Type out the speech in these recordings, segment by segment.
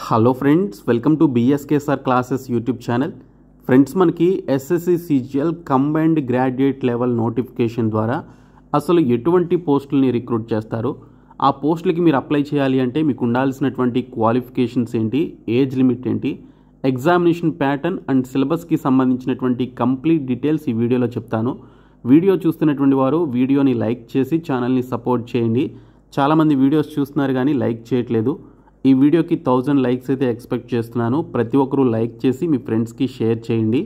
Hello friends, welcome to BSKSR classes YouTube channel. Friends, మనకి SSC CGL combined graduate level notification ద్వారా అసలు ఎటువంటి పోస్టులని recruit చేస్తారు, ఆ పోస్టులకి మీరు అప్లై చేయాలి అంటే మీకు ఉండాల్సినటువంటి క్వాలిఫికేషన్స్ ఏంటి, ఏజ్ లిమిట్ ఏంటి, ఎగ్జామినేషన్ ప్యాటర్న్ అండ్ సిలబస్కి సంబంధించినటువంటి కంప్లీట్ డీటెయిల్స్ ఈ వీడియోలో చెప్తాను. వీడియో చూస్తున్నటువంటి వారు వీడియోని లైక్ చేసి ఛానల్ని సపోర్ట్ చేయండి. చాలామంది వీడియోస్ చూస్తున్నారు కానీ లైక్ చేయట్లేదు. ఈ వీడియోకి 1000 లైక్స్ అయితే ఎక్స్పెక్ట్ చేస్తున్నాను. ప్రతి ఒక్కరూ లైక్ చేసి మీ ఫ్రెండ్స్కి షేర్ చేయండి.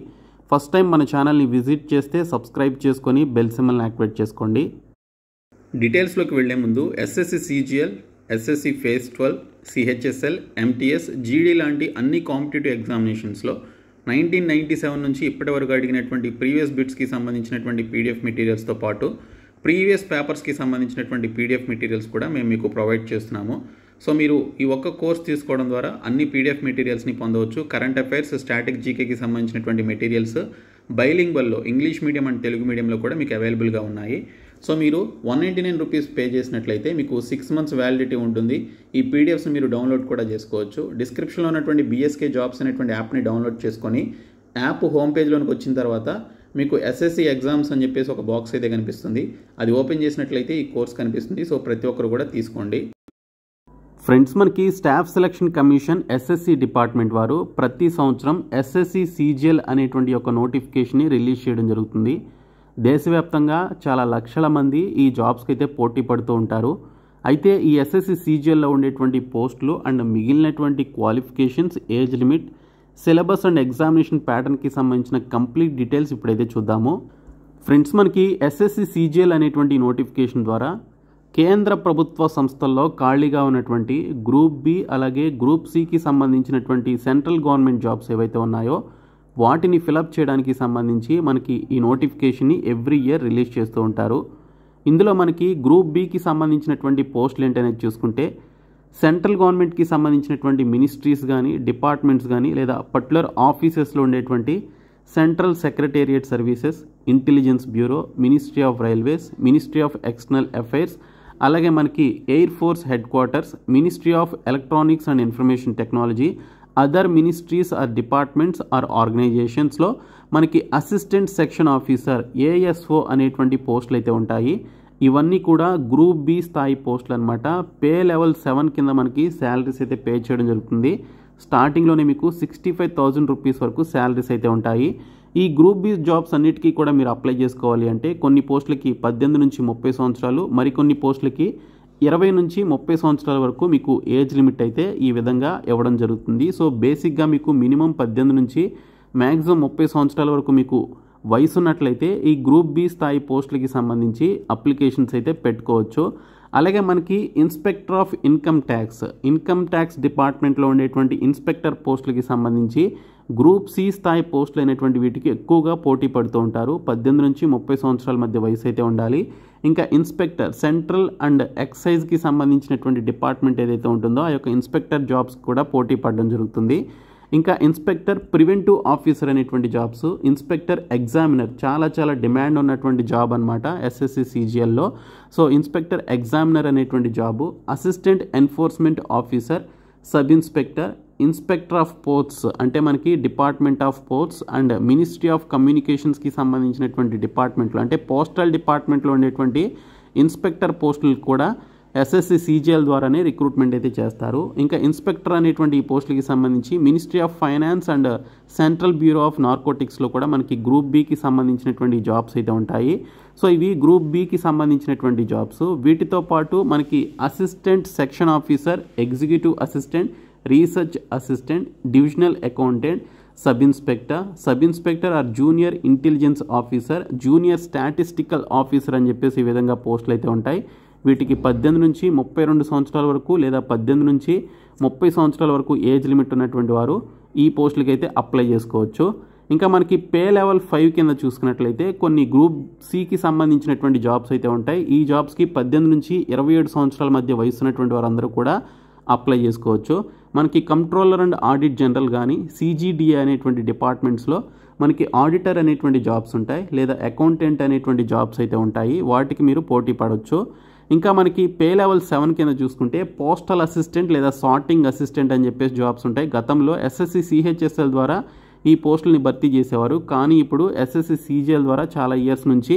ఫస్ట్ టైం మన ఛానల్ని విజిట్ చేస్తే సబ్స్క్రైబ్ చేసుకొని బెల్ సింబల్ని యాక్టివేట్ చేసుకోండి. డీటెయిల్స్లోకి వెళ్లే ముందు SSC CGL, SSC phase 12, CHSL, MTS, జీడీ లాంటి అన్ని కాంపిటేటివ్ ఎగ్జామినేషన్స్లో 1997 నుంచి ఇప్పటి వరకు అడిగినటువంటి ప్రీవియస్ బిట్స్కి సంబంధించినటువంటి పీడిఎఫ్ మెటీరియల్స్తో పాటు ప్రీవియస్ పేపర్స్కి సంబంధించినటువంటి పీడిఎఫ్ మెటీరియల్స్ కూడా మేము మీకు ప్రొవైడ్ చేస్తున్నాము. సో మీరు ఈ ఒక్క కోర్స్ తీసుకోవడం ద్వారా అన్ని పీడిఎఫ్ మెటీరియల్స్ని పొందవచ్చు. కరెంట్ అఫైర్స్, స్టాటిక్ జీకేకి సంబంధించినటువంటి మెటీరియల్స్ బైలింగ్వల్లో ఇంగ్లీష్ మీడియం అండ్ తెలుగు మీడియంలో కూడా మీకు అవైలబుల్గా ఉన్నాయి. సో మీరు 199 రూపీస్ పే చేసినట్లయితే మీకు 6 months వ్యాలిడిటీ ఉంటుంది. ఈ పీడిఎఫ్స్ మీరు డౌన్లోడ్ కూడా చేసుకోవచ్చు. డిస్క్రిప్షన్లో ఉన్నటువంటి బిఎస్కే జాబ్స్ అనేటువంటి యాప్ని డౌన్లోడ్ చేసుకొని యాప్ హోమ్ పేజ్లోనికి వచ్చిన తర్వాత మీకు ఎస్ఎస్సి ఎగ్జామ్స్ అని చెప్పేసి ఒక బాక్స్ అయితే కనిపిస్తుంది. అది ఓపెన్ చేసినట్లయితే ఈ కోర్స్ కనిపిస్తుంది. సో ప్రతి ఒక్కరు కూడా తీసుకోండి. ఫ్రెండ్స్, మనకి staff selection commission SSC department వారు ప్రతి సంవత్సరం ఎస్ఎస్సి సిజిఎల్ అనేటువంటి ఒక నోటిఫికేషన్ని రిలీజ్ చేయడం జరుగుతుంది. దేశవ్యాప్తంగా చాలా లక్షల మంది ఈ జాబ్స్కి అయితే పోటీ పడుతూ ఉంటారు. అయితే ఈ ఎస్ఎస్సి సిజిఎల్లో ఉండేటువంటి పోస్టులు అండ్ మిగిలినటువంటి qualifications, age limit, syllabus and examination ప్యాటర్న్కి సంబంధించిన కంప్లీట్ డీటెయిల్స్ ఇప్పుడైతే చూద్దాము. ఫ్రెండ్స్, మనకి ఎస్ఎస్సి సిజిఎల్ అనేటువంటి నోటిఫికేషన్ ద్వారా కేంద్ర ప్రభుత్వ సంస్థల్లో ఖాళీగా ఉన్నటువంటి గ్రూప్ బి అలాగే గ్రూప్ సికి సంబంధించినటువంటి సెంట్రల్ గవర్నమెంట్ జాబ్స్ ఏవైతే ఉన్నాయో వాటిని ఫిలప్ చేయడానికి సంబంధించి మనకి ఈ నోటిఫికేషన్ని ఎవ్రీ ఇయర్ రిలీజ్ చేస్తూ ఉంటారు. ఇందులో మనకి గ్రూప్ బికి సంబంధించినటువంటి పోస్టులు ఏంటనేది చూసుకుంటే సెంట్రల్ గవర్నమెంట్కి సంబంధించినటువంటి మినిస్ట్రీస్ కానీ, డిపార్ట్మెంట్స్ కానీ లేదా పర్టికులర్ ఆఫీసెస్లో ఉండేటువంటి central secretariat services, intelligence bureau, ministry of railways, ministry of external affairs, అలాగే మనకి air force headquarters, ministry of electronics and information technology, other ministries or departments or ఆర్గనైజేషన్స్లో మనకి అసిస్టెంట్ సెక్షన్ ఆఫీసర్ ఏఎస్ఓ అనేటువంటి పోస్టులు అయితే ఉంటాయి. ఇవన్నీ కూడా గ్రూప్ బి స్థాయి పోస్టులు అనమాట. పే లెవెల్ 7 కింద మనకి శాలరీస్ అయితే పే చేయడం జరుగుతుంది. స్టార్టింగ్లోనే మీకు 65,000 రూపీస్ వరకు శాలరీస్ అయితే ఉంటాయి. ఈ గ్రూప్ బి జాబ్స్ అన్నిటికీ కూడా మీరు అప్లై చేసుకోవాలి అంటే కొన్ని పోస్టులకి 18 నుంచి 30 సంవత్సరాలు, మరికొన్ని పోస్టులకి 20 నుంచి 30 సంవత్సరాల వరకు మీకు ఏజ్ లిమిట్ అయితే ఈ విధంగా ఇవ్వడం జరుగుతుంది. సో బేసిక్గా మీకు మినిమం 18 నుంచి మ్యాక్సిమం 30 సంవత్సరాల వరకు మీకు వయసు ఉన్నట్లయితే ఈ గ్రూప్ బి స్థాయి పోస్టులకి సంబంధించి అప్లికేషన్స్ అయితే పెట్టుకోవచ్చు. అలాగే మనకి ఇన్స్పెక్టర్ ఆఫ్ ఇన్కమ్ ట్యాక్స్ డిపార్ట్మెంట్లో ఉండేటువంటి ఇన్స్పెక్టర్ పోస్టులకి సంబంధించి గ్రూప్ సి స్థాయి పోస్టులు అయినటువంటి వీటికి ఎక్కువగా పోటీ పడుతూ ఉంటారు. 18 నుంచి 30 సంవత్సరాల మధ్య వయసు అయితే ఉండాలి. ఇంకా ఇన్స్పెక్టర్ సెంట్రల్ అండ్ ఎక్సైజ్కి సంబంధించినటువంటి డిపార్ట్మెంట్ ఏదైతే ఉంటుందో ఆ యొక్క ఇన్స్పెక్టర్ జాబ్స్ కూడా పోటీ పడడం జరుగుతుంది. ఇంకా ఇన్స్పెక్టర్ ప్రివెంటివ్ ఆఫీసర్ అనేటువంటి జాబ్స్, ఇన్స్పెక్టర్ ఎగ్జామినర్ చాలా డిమాండ్ ఉన్నటువంటి జాబ్ అనమాట ఎస్ఎస్సి సిజిఎల్లో. సో ఇన్స్పెక్టర్ ఎగ్జామినర్ అనేటువంటి job, assistant enforcement officer, sub inspector, inspector of ports అంటే మనకి department of ports and ministry of కమ్యూనికేషన్స్కి సంబంధించినటువంటి డిపార్ట్మెంట్లో అంటే పోస్టల్ డిపార్ట్మెంట్లో ఉండేటువంటి ఇన్స్పెక్టర్ పోస్టులు కూడా ఎస్ఎస్సి సిజిఎల్ ద్వారానే రిక్రూట్మెంట్ అయితే చేస్తారు. ఇంకా ఇన్స్పెక్టర్ అనేటువంటి ఈ పోస్టులకి సంబంధించి ministry of finance and central bureau of నార్కోటిక్స్లో కూడా మనకి గ్రూప్ బికి సంబంధించినటువంటి జాబ్స్ అయితే ఉంటాయి. సో ఇవి గ్రూప్ బికి సంబంధించినటువంటి జాబ్స్. వీటితో పాటు మనకి assistant section officer, executive assistant, research assistant, divisional accountant, sub inspector or junior intelligence officer, junior statistical officer అని చెప్పేసి ఈ విధంగా పోస్టులు అయితే ఉంటాయి. వీటికి 18 నుంచి 32 సంవత్సరాల వరకు లేదా 18 నుంచి 30 సంవత్సరాల వరకు ఏజ్ లిమిట్ ఉన్నటువంటి వారు ఈ పోస్టులకి అయితే అప్లై చేసుకోవచ్చు. ఇంకా మనకి పే లెవెల్ 5 కింద చూసుకున్నట్లయితే కొన్ని గ్రూప్ సికి సంబంధించినటువంటి జాబ్స్ అయితే ఉంటాయి. ఈ జాబ్స్కి 18 నుంచి 27 సంవత్సరాల మధ్య వయసు ఉన్నటువంటి వారందరూ కూడా అప్లై చేసుకోవచ్చు. మనకి కంట్రోలర్ అండ్ ఆడిట్ జనరల్ కానీ, సిజిడిఏ అనేటువంటి డిపార్ట్మెంట్స్లో మనకి ఆడిటర్ అనేటువంటి జాబ్స్ ఉంటాయి లేదా అకౌంటెంట్ అనేటువంటి జాబ్స్ అయితే ఉంటాయి. వాటికి మీరు పోటీ పడవచ్చు. ఇంకా మనకి పే లెవెల్ 7 కింద చూసుకుంటే పోస్టల్ అసిస్టెంట్ లేదా సార్టింగ్ అసిస్టెంట్ అని చెప్పేసి జాబ్స్ ఉంటాయి. గతంలో ఎస్ఎస్సి సిహెచ్ఎస్ఎల్ ద్వారా ఈ పోస్టులని భర్తీ చేసేవారు, కానీ ఇప్పుడు ఎస్ఎస్సి సిజిఎల్ ద్వారా చాలా ఇయర్స్ నుంచి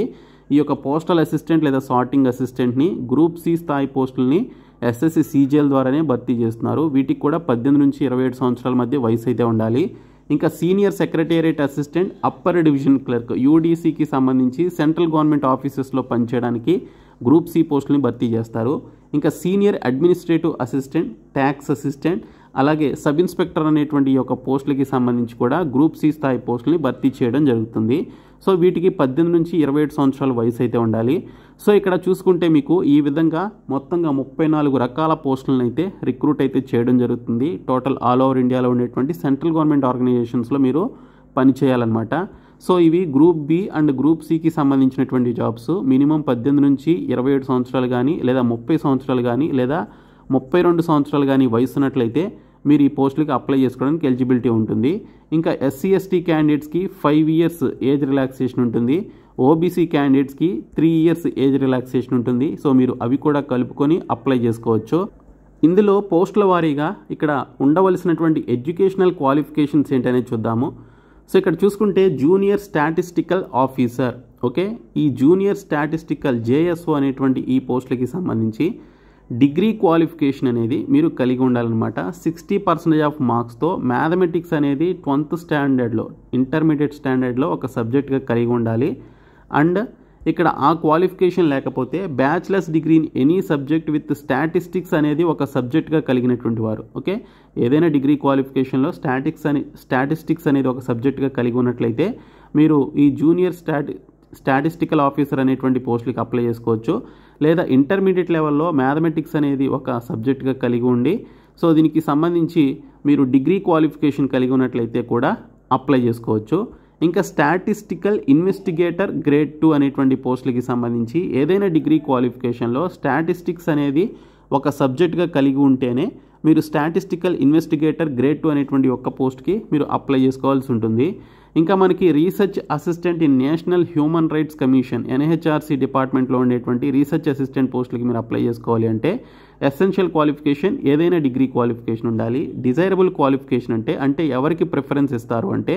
ఈ యొక్క పోస్టల్ అసిస్టెంట్ లేదా సార్టింగ్ అసిస్టెంట్ని గ్రూప్ సి స్థాయి పోస్టులని ఎస్ఎస్సి సిజిఎల్ ద్వారానే భర్తీ చేస్తున్నారు. వీటికి కూడా 18 నుంచి 27 సంవత్సరాల మధ్య వయసు అయితే ఉండాలి. ఇంకా senior secretariat assistant, upper division clerk యూడీసీకి సంబంధించి సెంట్రల్ గవర్నమెంట్ ఆఫీసెస్లో పనిచేయడానికి గ్రూప్ సి పోస్టులని భర్తీ చేస్తారు. ఇంకా senior administrative assistant, tax assistant, అలాగే సబ్ ఇన్స్పెక్టర్ అనేటువంటి ఈ యొక్క పోస్టులకి సంబంధించి కూడా గ్రూప్ సి స్థాయి పోస్టులని భర్తీ చేయడం జరుగుతుంది. సో వీటికి 18 నుంచి 27 సంవత్సరాల వయసు అయితే ఉండాలి. సో ఇక్కడ చూసుకుంటే మీకు ఈ విధంగా మొత్తంగా 34 రకాల పోస్టులను అయితే రిక్రూట్ అయితే చేయడం జరుగుతుంది. టోటల్ ఆల్ ఓవర్ ఇండియాలో ఉండేటువంటి సెంట్రల్ గవర్నమెంట్ ఆర్గనైజేషన్స్లో మీరు పనిచేయాలన్నమాట. సో ఇవి గ్రూప్ బి అండ్ గ్రూప్ సికి సంబంధించినటువంటి జాబ్స్. మినిమం 18 నుంచి 27 సంవత్సరాలు కానీ లేదా 30 సంవత్సరాలు కానీ లేదా 32 సంవత్సరాలు కానీ వయసు ఉన్నట్లయితే మీరు ఈ పోస్టులకి అప్లై చేసుకోవడానికి ఎలిజిబిలిటీ ఉంటుంది. ఇంకా ఎస్సీ ఎస్టీ క్యాండిడేట్స్కి 5 ఇయర్స్ ఏజ్ రిలాక్సేషన్ ఉంటుంది. ఓబీసీ క్యాండిడేట్స్కి 3 ఇయర్స్ ఏజ్ రిలాక్సేషన్ ఉంటుంది. సో మీరు అవి కూడా కలుపుకొని అప్లై చేసుకోవచ్చు. ఇందులో పోస్టుల వారీగా ఇక్కడ ఉండవలసినటువంటి ఎడ్యుకేషనల్ క్వాలిఫికేషన్స్ ఏంటనేది చూద్దాము. సో ఇక్కడ చూసుకుంటే జూనియర్ స్టాటిస్టికల్ ఆఫీసర్, ఓకే, ఈ జూనియర్ స్టాటిస్టికల్ జేఎస్ఓ అనేటువంటి ఈ పోస్టులకి సంబంధించి డిగ్రీ క్వాలిఫికేషన్ అనేది మీరు కలిగి ఉండాలన్నమాట. 60% ఆఫ్ మార్క్స్తో మ్యాథమెటిక్స్ అనేది 12th స్టాండర్డ్లో, ఇంటర్మీడియట్ స్టాండర్డ్లో ఒక సబ్జెక్ట్గా కలిగి ఉండాలి. అండ్ ఇక్కడ ఆ క్వాలిఫికేషన్ లేకపోతే bachelors degree in any subject with statistics అనేది ఒక సబ్జెక్ట్గా కలిగినటువంటి వారు, ఓకే, ఏదైనా డిగ్రీ క్వాలిఫికేషన్లో స్టాటిస్టిక్స్ అనేది ఒక సబ్జెక్ట్గా కలిగి ఉన్నట్లయితే మీరు ఈ జూనియర్ స్టాటిస్టికల్ ఆఫీసర్ అనేటువంటి పోస్టులకి అప్లై చేసుకోవచ్చు. లేదా ఇంటర్మీడియట్ లెవెల్లో మ్యాథమెటిక్స్ అనేది ఒక సబ్జెక్ట్గా కలిగి ఉండి సో దీనికి సంబంధించి మీరు డిగ్రీ క్వాలిఫికేషన్ కలిగి ఉన్నట్లయితే కూడా అప్లై చేసుకోవచ్చు. ఇంకా స్టాటిస్టికల్ ఇన్వెస్టిగేటర్ గ్రేడ్ 2 అనేటువంటి పోస్టులకి సంబంధించి ఏదైనా డిగ్రీ క్వాలిఫికేషన్లో స్టాటిస్టిక్స్ అనేది ఒక సబ్జెక్ట్గా కలిగి ఉంటేనే మీరు స్టాటిస్టికల్ ఇన్వెస్టిగేటర్ గ్రేడ్ 2 అనేటువంటి ఒక్క పోస్ట్కి మీరు అప్లై చేసుకోవాల్సి ఉంటుంది. ఇంకా మనకి research assistant in national human rights commission NHRC డిపార్ట్మెంట్లో ఉండేటువంటి రీసెర్చ్ అసిస్టెంట్ పోస్టులకి మీరు అప్లై చేసుకోవాలి అంటే ఎసెన్షియల్ క్వాలిఫికేషన్ ఏదైనా డిగ్రీ క్వాలిఫికేషన్ ఉండాలి. డిజైరబుల్ క్వాలిఫికేషన్ అంటే ఎవరికి ప్రిఫరెన్స్ ఇస్తారు అంటే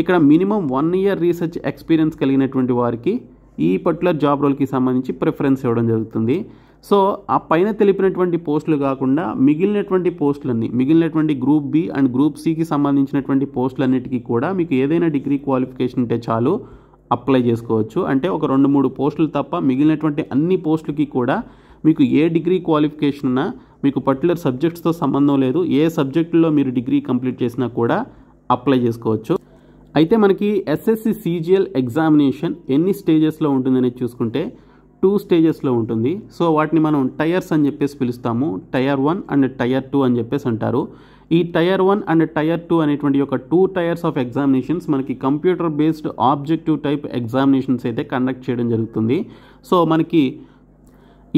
ఇక్కడ మినిమం 1 ఇయర్ రీసెర్చ్ ఎక్స్పీరియన్స్ కలిగినటువంటి వారికి ఈ పర్టికులర్ జాబ్ రోల్కి సంబంధించి ప్రిఫరెన్స్ ఇవ్వడం జరుగుతుంది. సో ఆ పైన తెలిపినటువంటి పోస్టులు కాకుండా మిగిలినటువంటి గ్రూప్ బి అండ్ గ్రూప్ సికి సంబంధించినటువంటి పోస్టులన్నిటికీ కూడా మీకు ఏదైనా డిగ్రీ క్వాలిఫికేషన్ ఉంటే చాలు అప్లై చేసుకోవచ్చు. అంటే ఒక 2-3 పోస్టులు తప్ప మిగిలినటువంటి అన్ని పోస్టులకి కూడా మీకు ఏ డిగ్రీ క్వాలిఫికేషన్ ఉన్నా మీకు పర్టికులర్ సబ్జెక్ట్స్తో సంబంధం లేదు, ఏ సబ్జెక్టులో మీరు డిగ్రీ కంప్లీట్ చేసినా కూడా అప్లై చేసుకోవచ్చు. అయితే మనకి ఎస్ఎస్సి సిజిఎల్ ఎగ్జామినేషన్ ఎన్ని స్టేజెస్లో ఉంటుందనేది చూసుకుంటే 2 స్టేజెస్లో ఉంటుంది. సో వాటిని మనం టైర్స్ అని చెప్పేసి పిలుస్తాము. టైర్ 1 అండ్ టైర్ 2 అని చెప్పేసి అంటారు. ఈ టైర్ 1 అండ్ టైర్ 2 అనేటువంటి ఒక 2 టైర్స్ ఆఫ్ ఎగ్జామినేషన్స్ మనకి computer based objective type examinations అయితే కండక్ట్ చేయడం జరుగుతుంది. సో మనకి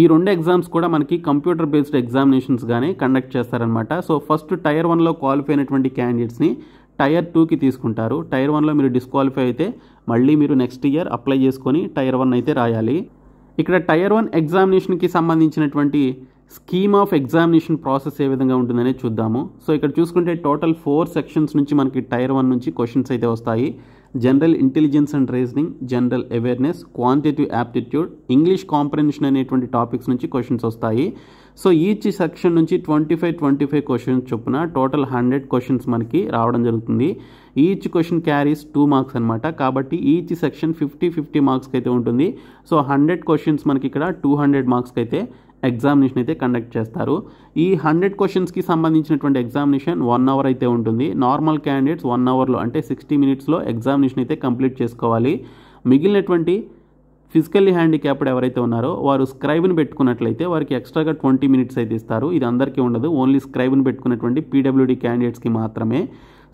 ఈ 2 ఎగ్జామ్స్ కూడా మనకి కంప్యూటర్ బేస్డ్ ఎగ్జామినేషన్స్గానే కండక్ట్ చేస్తారనమాట. సో ఫస్ట్ టైర్ 1లో క్వాలిఫై అయినటువంటి క్యాండిడేట్స్ని టైర్ 2కి తీసుకుంటారు. టైర్ 1లో మీరు డిస్క్వాలిఫై అయితే మళ్ళీ మీరు నెక్స్ట్ ఇయర్ అప్లై చేసుకొని టైర్ 1 అయితే రాయాలి. ఇక్కడ టైర్ 1 ఎగ్జామినేషన్కి సంబంధించినటువంటి స్కీమ్ ఆఫ్ ఎగ్జామినేషన్ ప్రాసెస్ ఏ విధంగా ఉంటుందనేది చూద్దాము. సో ఇక్కడ చూసుకుంటే టోటల్ 4 సెక్షన్స్ నుంచి మనకి టైర్ 1 నుంచి క్వశ్చన్స్ అయితే వస్తాయి. General intelligence and reasoning, general awareness, quantitative aptitude, English comprehension అనేటువంటి టాపిక్స్ నుంచి క్వశ్చన్స్ వస్తాయి. సో ఈచ్ సెక్షన్ నుంచి 25 క్వశ్చన్స్ చొప్పున టోటల్ 100 క్వశ్చన్స్ మనకి రావడం జరుగుతుంది. ఈచ్ క్వశ్చన్ క్యారీస్ 2 మార్క్స్ అనమాట. కాబట్టి ఈచ్ సెక్షన్ 50 మార్క్స్కి అయితే ఉంటుంది. సో 100 క్వశ్చన్స్ మనకి ఇక్కడ 200 మార్క్స్కి అయితే ఎగ్జామినేషన్ అయితే కండక్ట్ చేస్తారు. ఈ 100 క్వశ్చన్స్కి సంబంధించినటువంటి ఎగ్జామినేషన్ 1 అవర్ అయితే ఉంటుంది. నార్మల్ క్యాండిడేట్స్ 1 అవర్లో అంటే 60 మినిట్స్లో ఎగ్జామినేషన్ అయితే కంప్లీట్ చేసుకోవాలి. మిగిలినటువంటి ఫిజికల్లీ హ్యాండిక్యాప్డ్ ఎవరైతే ఉన్నారో వారు స్క్రైబ్ని పెట్టుకున్నట్లయితే వారికి ఎక్స్ట్రాగా 20 మినిట్స్ అయితే ఇస్తారు. ఇది అందరికీ ఉండదు, ఓన్లీ స్క్రైబ్ని పెట్టుకున్నటువంటి పీడబ్ల్యూడీ క్యాండిడేట్స్కి మాత్రమే.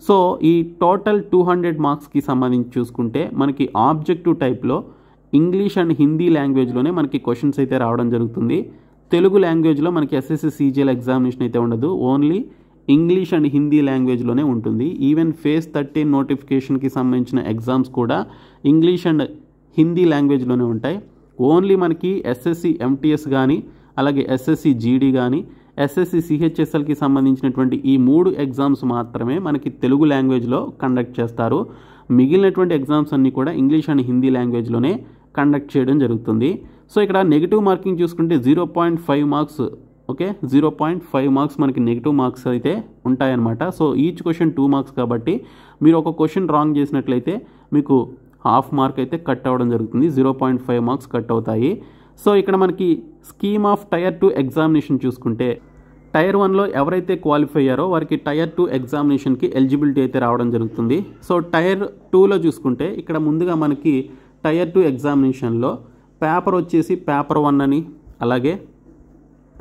సో ఈ టోటల్ 200 మార్క్స్కి సంబంధించి చూసుకుంటే మనకి ఆబ్జెక్టివ్ టైప్లో ఇంగ్లీష్ అండ్ హిందీ లాంగ్వేజ్లోనే మనకి క్వశ్చన్స్ అయితే రావడం జరుగుతుంది. తెలుగు లాంగ్వేజ్లో మనకి ఎస్ఎస్సి సిజిఎల్ ఎగ్జామినేషన్ అయితే ఉండదు, ఓన్లీ ఇంగ్లీష్ అండ్ హిందీ లాంగ్వేజ్లోనే ఉంటుంది. ఈవెన్ ఫేజ్ 13 నోటిఫికేషన్కి సంబంధించిన ఎగ్జామ్స్ కూడా ఇంగ్లీష్ అండ్ హిందీ లాంగ్వేజ్లోనే ఉంటాయి. ఓన్లీ మనకి ఎస్ఎస్సి ఎంటీఎస్ కానీ అలాగే ఎస్ఎస్సి జీడీ కానీ ఎస్ఎస్సి సిహెచ్ఎస్ఎల్కి సంబంధించినటువంటి ఈ 3 ఎగ్జామ్స్ మాత్రమే మనకి తెలుగు లాంగ్వేజ్లో కండక్ట్ చేస్తారు. మిగిలినటువంటి ఎగ్జామ్స్ అన్నీ కూడా ఇంగ్లీష్ అండ్ హిందీ లాంగ్వేజ్లోనే కండక్ట్ చేయడం జరుగుతుంది. సో ఇక్కడ నెగిటివ్ మార్కింగ్ చూసుకుంటే 0.5 మార్క్స్, ఓకే, 0.5 మార్క్స్ మనకి నెగిటివ్ మార్క్స్ అయితే ఉంటాయన్నమాట. సో ఈచ్ క్వశ్చన్ 2 మార్క్స్ కాబట్టి మీరు ఒక క్వశ్చన్ రాంగ్ చేసినట్లయితే మీకు హాఫ్ మార్క్ అయితే కట్ అవ్వడం జరుగుతుంది, 0.5 మార్క్స్ కట్ అవుతాయి. సో ఇక్కడ మనకి స్కీమ్ ఆఫ్ టైర్ 2 ఎగ్జామినేషన్ చూసుకుంటే టైర్ 1లో ఎవరైతే క్వాలిఫై అయ్యారో వారికి టైర్ 2 ఎగ్జామినేషన్కి ఎలిజిబిలిటీ అయితే రావడం జరుగుతుంది. సో టైర్ 2లో చూసుకుంటే ఇక్కడ ముందుగా మనకి టైర్ 2 ఎగ్జామినేషన్లో పేపర్ వచ్చేసి పేపర్ 1 అని అలాగే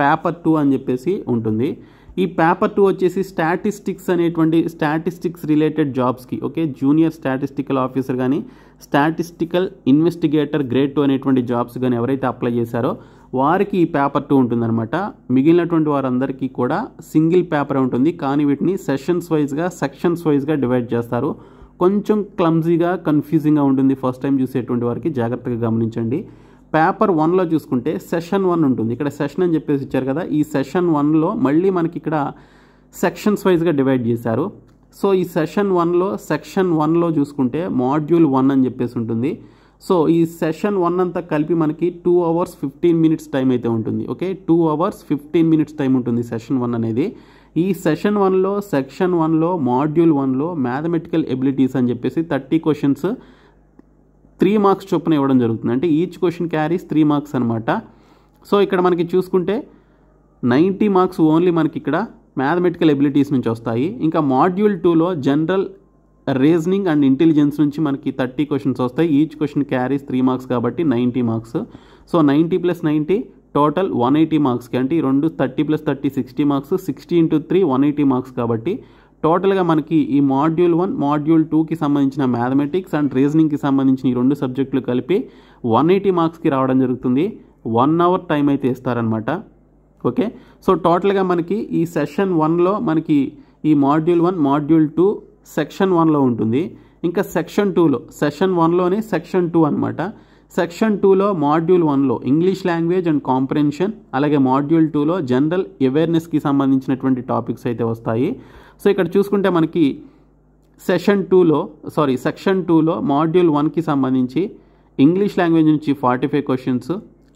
పేపర్ 2 అని చెప్పేసి ఉంటుంది. ఈ పేపర్ 2 వచ్చేసి స్టాటిస్టిక్స్ రిలేటెడ్ జాబ్స్కి, ఓకే, జూనియర్ స్టాటిస్టికల్ ఆఫీసర్ కానీ స్టాటిస్టికల్ ఇన్వెస్టిగేటర్ గ్రేడ్ 2 అనేటువంటి జాబ్స్ కానీ ఎవరైతే అప్లై చేశారో వారికి ఈ పేపర్ 2 ఉంటుందన్నమాట. మిగిలినటువంటి వారందరికీ కూడా సింగిల్ పేపర్ ఉంటుంది, కానీ వీటిని సెక్షన్స్ వైజ్గా డివైడ్ చేస్తారు. కొంచెం క్లమ్జీగా కన్ఫ్యూజింగ్గా ఉంటుంది ఫస్ట్ టైం చూసేటువంటి వారికి, జాగ్రత్తగా గమనించండి. పేపర్ 1లో చూసుకుంటే సెషన్ 1 ఉంటుంది. ఇక్కడ సెషన్ అని చెప్పేసి ఇచ్చారు కదా, ఈ సెషన్ 1లో మళ్ళీ మనకి ఇక్కడ సెక్షన్స్ వైజ్గా డివైడ్ చేశారు. సో ఈ సెషన్ 1లో చూసుకుంటే మాడ్యూల్ 1 అని చెప్పేసి ఉంటుంది. సో ఈ సెషన్ 1 అంతా కలిపి మనకి 2 hours 15 minutes టైం అయితే ఉంటుంది, ఓకే, 2 hours 15 minutes టైం ఉంటుంది సెషన్ 1 అనేది. ఈ సెషన్ 1లో సెక్షన్ 1లో మాడ్యూల్ 1లో మ్యాథమెటికల్ ఎబిలిటీస్ అని చెప్పేసి 30 క్వశ్చన్స్ 3 మార్క్స్ చొప్పున ఇవ్వడం జరుగుతుంది. అంటే ఈచ్ క్వశ్చన్ క్యారీస్ 3 మార్క్స్ అనమాట. సో ఇక్కడ మనకి చూసుకుంటే 90 మార్క్స్ ఓన్లీ మనకి ఇక్కడ మ్యాథమెటికల్ ఎబిలిటీస్ నుంచి వస్తాయి. ఇంకా మాడ్యూల్ 2లో జనరల్ రీజనింగ్ అండ్ ఇంటెలిజెన్స్ నుంచి మనకి 30 క్వశ్చన్స్ వస్తాయి. ఈచ్ క్వశ్చన్ క్యారీస్ 3 మార్క్స్ కాబట్టి 90 మార్క్స్. సో 90 + 90 టోటల్ 180 మార్క్స్కి, అంటే ఈ రెండు 30 + 30 60 మార్క్స్, 60 × 3 180 మార్క్స్ కాబట్టి టోటల్గా మనకి ఈ మాడ్యూల్ 1 మాడ్యూల్ 2కి సంబంధించిన మ్యాథమెటిక్స్ అండ్ రీజనింగ్కి సంబంధించిన ఈ 2 సబ్జెక్టులు కలిపి 180 మార్క్స్కి రావడం జరుగుతుంది. 1 hour టైం అయితే ఇస్తారనమాట, ఓకే. సో టోటల్గా మనకి ఈ సెషన్ 1లో మనకి ఈ మాడ్యూల్ 1 మాడ్యూల్ 2 సెక్షన్ 1లో ఉంటుంది. ఇంకా సెక్షన్ 2లో సెషన్ 1లోనే సెక్షన్ 2 అనమాట. సెక్షన్ 2లో మాడ్యూల్ 1లో ఇంగ్లీష్ లాంగ్వేజ్ అండ్ కాంప్రిహెన్షన్, అలాగే మాడ్యూల్ 2లో జనరల్ అవేర్నెస్కి సంబంధించినటువంటి టాపిక్స్ అయితే వస్తాయి. సో ఇక్కడ చూసుకుంటే మనకి సెక్షన్ 2లో మాడ్యూల్ 1కి సంబంధించి ఇంగ్లీష్ లాంగ్వేజ్ నుంచి 45 క్వశ్చన్స్,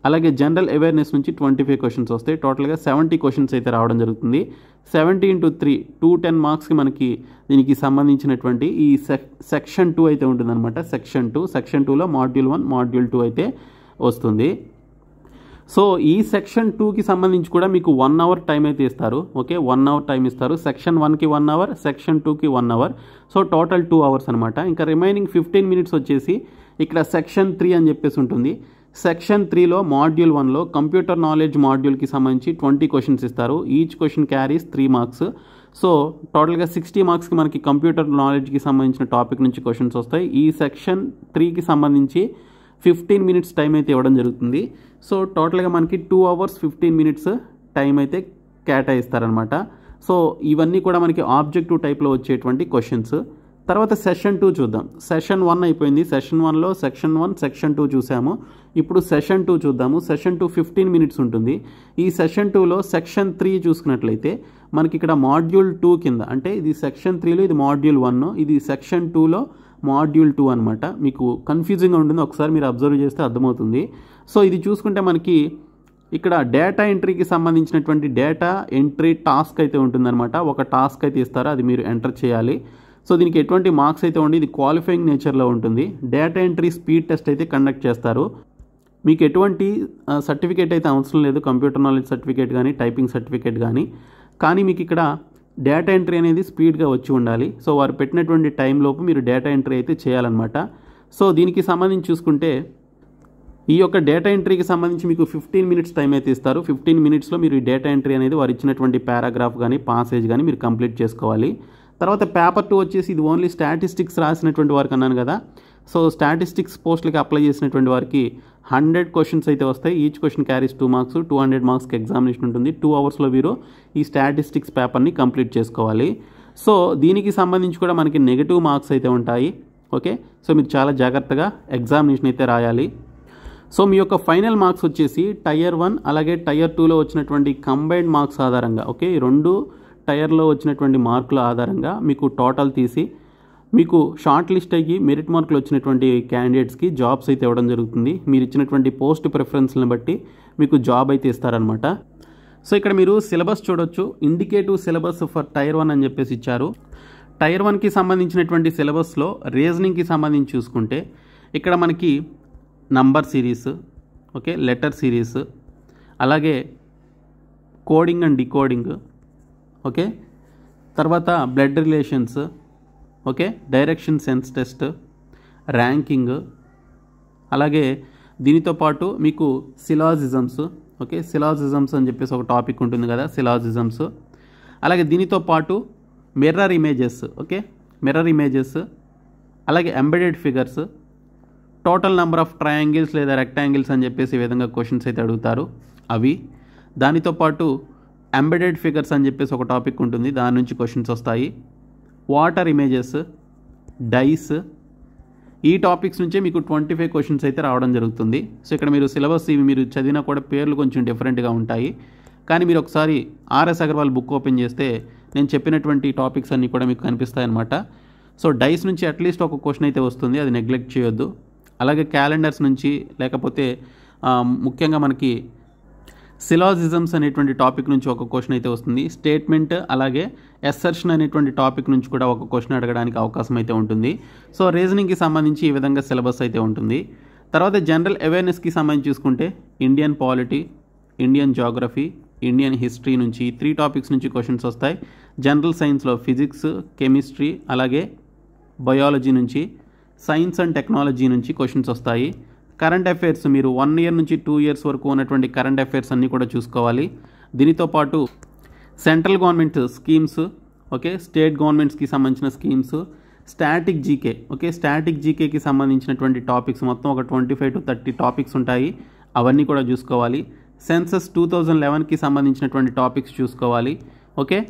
అలాగే జనరల్ అవేర్నెస్ నుంచి 25 క్వశ్చన్స్ వస్తాయి. టోటల్గా 70 క్వశ్చన్స్ అయితే రావడం జరుగుతుంది. 70 × 3 210 మార్క్స్కి మనకి దీనికి సంబంధించినటువంటి ఈ సెక్షన్ 2 అయితే ఉంటుందన్నమాట. సెక్షన్ 2లో మాడ్యూల్ 1 మాడ్యూల్ 2 అయితే వస్తుంది. సో ఈ సెక్షన్ 2కి సంబంధించి కూడా మీకు 1 hour టైం అయితే ఇస్తారు, ఓకే, 1 hour టైం ఇస్తారు. సెక్షన్ 1కి 1 hour, సెక్షన్ 2కి 1 hour. సో టోటల్ 2 hours అనమాట. ఇంకా రిమైనింగ్ 15 minutes వచ్చేసి ఇక్కడ సెక్షన్ 3 అని చెప్పేసి ఉంటుంది. సెక్షన్ 3లో మాడ్యూల్ 1లో కంప్యూటర్ నాలెడ్జ్ మాడ్యూల్కి సంబంధించి 20 క్వశ్చన్స్ ఇస్తారు. Each question carries 3 marks. So టోటల్గా 60 మార్క్స్కి మనకి కంప్యూటర్ నాలెడ్జ్కి సంబంధించిన టాపిక్ నుంచి క్వశ్చన్స్ వస్తాయి. ఈ సెక్షన్ 3కి సంబంధించి 15 minutes టైం అయితే ఇవ్వడం జరుగుతుంది. సో టోటల్గా మనకి 2 hours 15 minutes టైం అయితే కేటాయిస్తారనమాట. సో ఇవన్నీ కూడా మనకి ఆబ్జెక్టివ్ టైప్లో వచ్చేటువంటి క్వశ్చన్స్. తర్వాత సెషన్ 2 చూద్దాం. సెషన్ 1 అయిపోయింది. సెషన్ 1లో సెక్షన్ 1 సెక్షన్ 2 చూసాము. ఇప్పుడు సెషన్ 2 చూద్దాము. సెషన్ 2 15 minutes ఉంటుంది. ఈ సెషన్ 2లో సెక్షన్ 3 చూసుకున్నట్లయితే మనకి ఇక్కడ మాడ్యూల్ 2 కింద, అంటే ఇది సెక్షన్ 3లో ఇది మాడ్యూల్ 1, ఇది సెక్షన్ 2లో మాడ్యూల్ 2 అనమాట. మీకు కన్ఫ్యూజింగ్గా ఉంటుంది, ఒకసారి మీరు అబ్జర్వ్ చేస్తే అర్థమవుతుంది. సో ఇది చూసుకుంటే మనకి ఇక్కడ డేటా ఎంట్రీకి సంబంధించినటువంటి డేటా ఎంట్రీ టాస్క్ అయితే ఉంటుందన్నమాట. ఒక టాస్క్ అయితే ఇస్తారు, అది మీరు ఎంటర్ చేయాలి. సో దీనికి ఎటువంటి మార్క్స్ అయితే ఉండి ఇది క్వాలిఫైయింగ్ నేచర్లో ఉంటుంది. డేటా ఎంట్రీ స్పీడ్ టెస్ట్ అయితే కండక్ట్ చేస్తారు. మీకు ఎటువంటి సర్టిఫికేట్ అయితే అవసరం లేదు, కంప్యూటర్ నాలెడ్జ్ సర్టిఫికేట్ కానీ టైపింగ్ సర్టిఫికేట్ కానీ మీకు ఇక్కడ డేటా ఎంట్రీ అనేది స్పీడ్గా వచ్చి ఉండాలి. సో వారు పెట్టినటువంటి టైంలోపు మీరు డేటా ఎంట్రీ అయితే చేయాలన్నమాట. సో దీనికి సంబంధించి చూసుకుంటే ఈ యొక్క డేటా ఎంట్రీకి సంబంధించి మీకు 15 minutes టైం అయితే ఇస్తారు. 15 minutesలో మీరు ఈ డేటా ఎంట్రీ అనేది వారు ఇచ్చినటువంటి పారాగ్రాఫ్ కానీ పాసేజ్ కానీ మీరు కంప్లీట్ చేసుకోవాలి. తర్వాత పేపర్ 2 వచ్చేసి ఇది ఓన్లీ స్టాటిస్టిక్స్ రాసినటువంటి వారికి అన్నాను కదా. సో స్టాటిస్టిక్స్ పోస్టులకి అప్లై చేసినటువంటి వారికి 100 క్వశ్చన్స్ అయితే వస్తాయి. ఈచ్ క్వశ్చన్ క్యారీస్ 2 మార్క్స్, 200 మార్క్స్కి ఎగ్జామినేషన్ ఉంటుంది. 2 hours వీరు ఈ స్టాటిస్టిక్స్ పేపర్ని కంప్లీట్ చేసుకోవాలి. సో దీనికి సంబంధించి కూడా మనకి నెగిటివ్ మార్క్స్ అయితే ఉంటాయి, ఓకే. సో మీరు చాలా జాగ్రత్తగా ఎగ్జామినేషన్ అయితే రాయాలి. సో మీ యొక్క ఫైనల్ మార్క్స్ వచ్చేసి టైర్ 1 అలాగే టైర్ 2లో వచ్చినటువంటి కంబైన్డ్ మార్క్స్ ఆధారంగా, ఓకే, ఈ రెండు టైర్లో వచ్చినటువంటి మార్కుల ఆధారంగా మీకు టోటల్ తీసి మీకు షార్ట్ లిస్ట్ అయ్యి మెరిట్ మార్కులు వచ్చినటువంటి క్యాండిడేట్స్కి జాబ్స్ అయితే ఇవ్వడం జరుగుతుంది. మీరు ఇచ్చినటువంటి పోస్ట్ ప్రిఫరెన్స్ని బట్టి మీకు జాబ్ అయితే ఇస్తారనమాట. సో ఇక్కడ మీరు సిలబస్ చూడొచ్చు. ఇండికేటివ్ సిలబస్ ఫర్ టైర్ 1 అని చెప్పేసి ఇచ్చారు. టైర్ 1కి సంబంధించినటువంటి సిలబస్లో రీజనింగ్కి సంబంధించి చూసుకుంటే ఇక్కడ మనకి number series, okay, letter series, అలాగే కోడింగ్ అండ్ డికోడింగ్, ఓకే, తర్వాత blood relations, okay, direction sense test, ranking, అలాగే దీనితో పాటు మీకు సిలాజిజమ్స్, ఓకే, సిలాజిజమ్స్ అని చెప్పేసి ఒక టాపిక్ ఉంటుంది కదా, సిలాజిజమ్స్, అలాగే దీనితో పాటు mirror images, okay, mirror images, అలాగే embedded figures, total number of triangles లేదా రెక్టాంగిల్స్ అని చెప్పేసి ఈ విధంగా క్వశ్చన్స్ అయితే అడుగుతారు అవి. దానితో పాటు ఎంబెడెడ్ ఫిగర్స్ అని చెప్పేసి ఒక టాపిక్ ఉంటుంది, దాని నుంచి క్వశ్చన్స్ వస్తాయి. వాటర్ ఇమేజెస్, డైస్, ఈ టాపిక్స్ నుంచే మీకు 25 క్వశ్చన్స్ అయితే రావడం జరుగుతుంది. సో ఇక్కడ మీరు సిలబస్ ఇవి మీరు చదివినా కూడా పేర్లు కొంచెం డిఫరెంట్గా ఉంటాయి. కానీ మీరు ఒకసారి ఆర్ఎస్ అగర్వాల్ బుక్ ఓపెన్ చేస్తే నేను చెప్పినటువంటి టాపిక్స్ అన్నీ కూడా మీకు కనిపిస్తాయి అన్నమాట. సో డైస్ నుంచి అట్లీస్ట్ ఒక క్వశ్చన్ అయితే వస్తుంది, అది నెగ్లెక్ట్ చేయొద్దు. అలాగే క్యాలెండర్స్ నుంచి, లేకపోతే ముఖ్యంగా మనకి సిలాజిజమ్స్ అనేటువంటి టాపిక్ నుంచి ఒక క్వశ్చన్ అయితే వస్తుంది. స్టేట్మెంట్ అలాగే ఎస్సర్షన్ అనేటువంటి టాపిక్ నుంచి కూడా ఒక క్వశ్చన్ అడగడానికి అవకాశం అయితే ఉంటుంది. సో రీజనింగ్కి సంబంధించి ఈ విధంగా సిలబస్ అయితే ఉంటుంది. తర్వాత జనరల్ అవేర్నెస్కి సంబంధించి చూసుకుంటే Indian polity, Indian geography, Indian history నుంచి 3 టాపిక్స్ నుంచి క్వశ్చన్స్ వస్తాయి. జనరల్ సైన్స్లో ఫిజిక్స్, కెమిస్ట్రీ, అలాగే బయాలజీ నుంచి, సైన్స్ అండ్ టెక్నాలజీ నుంచి క్వశ్చన్స్ వస్తాయి. కరెంట్ అఫైర్స్ మీరు 1 ఇయర్ నుంచి 2 ఇయర్స్ వరకు ఉన్నటువంటి కరెంట్ అఫైర్స్ అన్నీ కూడా చూసుకోవాలి. దీనితో పాటు central government schemes, okay, state గవర్నమెంట్స్కి సంబంధించిన schemes, static GK, okay, static జీకేకి సంబంధించినటువంటి టాపిక్స్ మొత్తం ఒక 25 to 30 టాపిక్స్ ఉంటాయి, అవన్నీ కూడా చూసుకోవాలి. సెన్సస్ 2011కి సంబంధించినటువంటి టాపిక్స్ చూసుకోవాలి, ఓకే.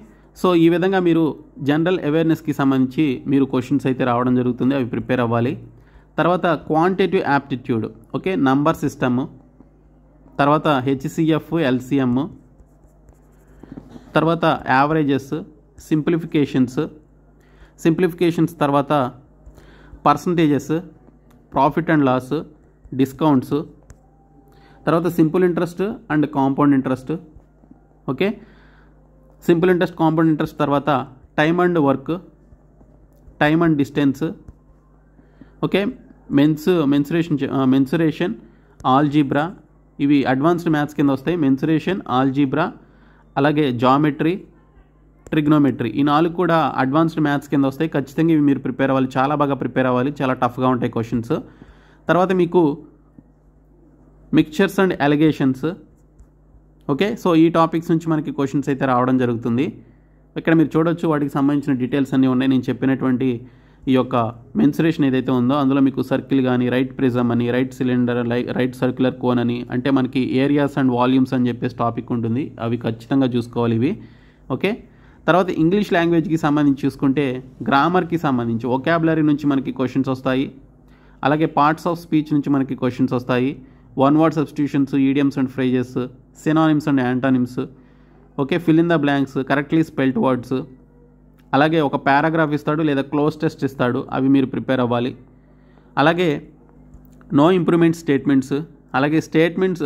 సో ఈ విధంగా మీరు జనరల్ అవేర్నెస్కి సంబంధించి మీరు క్వశ్చన్స్ అయితే రావడం జరుగుతుంది, అవి ప్రిపేర్ అవ్వాలి. తర్వాత quantitative aptitude, okay, number system, తర్వాత హెచ్సిఎఫ్, ఎల్సిఎం, తర్వాత యావరేజెస్, సింప్లిఫికేషన్స్, తర్వాత percentages, profit and loss, discounts, తర్వాత simple interest and compound interest, okay, simple interest, compound interest, తర్వాత time and work, time and distance, okay, mensuration, algebra, ఇవి advanced maths కింద వస్తాయి. Mensuration, algebra, అలాగే geometry, trigonometry, ఈ 4 కూడా advanced maths కింద వస్తాయి. ఖచ్చితంగా ఇవి మీరు ప్రిపేర్ అవ్వాలి, చాలా బాగా ప్రిపేర్ అవ్వాలి, చాలా టఫ్గా ఉంటాయి క్వశ్చన్స్. తర్వాత మీకు mixtures and alligations, okay. So ఈ టాపిక్స్ నుంచి మనకి క్వశ్చన్స్ అయితే రావడం జరుగుతుంది. ఇక్కడ మీరు చూడొచ్చు, వాటికి సంబంధించిన డీటెయిల్స్ అన్నీ ఉన్నాయి. నేను చెప్పినటువంటి ఈ యొక్క మెన్సురేషన్ ఏదైతే ఉందో అందులో మీకు సర్కిల్ కానీ, రైట్ ప్రిజమ్ అని, right cylinder, right circular cone అని, అంటే మనకి ఏరియాస్ అండ్ వాల్యూమ్స్ అని చెప్పేసి టాపిక్ ఉంటుంది, అవి ఖచ్చితంగా చూసుకోవాలి ఇవి, ఓకే. తర్వాత ఇంగ్లీష్ లాంగ్వేజ్కి సంబంధించి చూసుకుంటే గ్రామర్కి సంబంధించి వొకాబులరీ నుంచి మనకి క్వశ్చన్స్ వస్తాయి. అలాగే పార్ట్స్ ఆఫ్ స్పీచ్ నుంచి మనకి క్వశ్చన్స్ వస్తాయి. 1 word substitutions, idioms and phrases, synonyms and antonyms, okay, fill in the blanks, correctly spelled words, అలాగే ఒక పారాగ్రాఫ్ ఇస్తాడు లేదా క్లోజ్ టెస్ట్ ఇస్తాడు, అవి మీరు ప్రిపేర్ అవ్వాలి. అలాగే నో ఇంప్రూవ్మెంట్ స్టేట్మెంట్స్, అలాగే స్టేట్మెంట్స్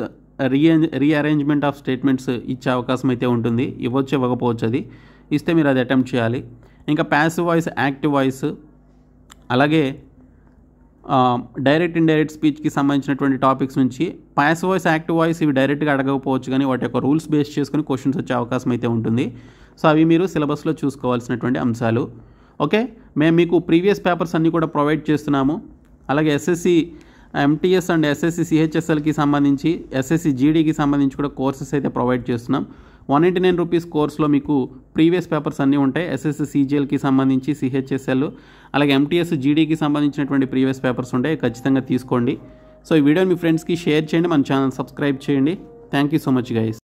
రీఅరేంజ్మెంట్ ఆఫ్ స్టేట్మెంట్స్ ఇచ్చే అవకాశం అయితే ఉంటుంది, ఇవ్వచ్చు ఇవ్వకపోవచ్చు, అది ఇస్తే మీరు అది అటెంప్ట్ చేయాలి. ఇంకా ప్యాసివ్ వాయిస్, యాక్టివ్ వాయిస్, అలాగే డైరెక్ట్ ఇండైరెక్ట్ స్పీచ్కి సంబంధించినటువంటి టాపిక్స్ నుంచి ప్యాసివ్ వాయిస్, యాక్టివ్ వాయిస్ ఇవి డైరెక్ట్గా అడగకపోవచ్చు, కానీ వాటి యొక్క రూల్స్ బేస్ చేసుకుని క్వశ్చన్స్ వచ్చే అవకాశం అయితే ఉంటుంది. సో అవి మీరు సిలబస్లో చూసుకోవాల్సినటువంటి అంశాలు, ఓకే. మేము మీకు ప్రీవియస్ పేపర్స్ అన్నీ కూడా ప్రొవైడ్ చేస్తున్నాము. అలాగే ఎస్ఎస్సి ఎంటీఎస్ అండ్ ఎస్ఎస్సి సిహెచ్ఎస్ఎల్కి సంబంధించి, ఎస్ఎస్సి జీడీకి సంబంధించి కూడా కోర్సెస్ అయితే ప్రొవైడ్ చేస్తున్నాం. 189 రూపీస్ కోర్సులో మీకు ప్రీవియస్ పేపర్స్ అన్నీ ఉంటాయి. ఎస్ఎస్సి సిజిఎల్కి సంబంధించి, సిహెచ్ఎస్ఎల్, అలాగే ఎంటీఎస్ జీడీకి సంబంధించినటువంటి ప్రీవియస్ పేపర్స్ ఉంటాయి, ఖచ్చితంగా తీసుకోండి. సో ఈ వీడియోని మీ ఫ్రెండ్స్కి షేర్ చేయండి, మన ఛానల్ సబ్స్క్రైబ్ చేయండి. Thank you so much guys.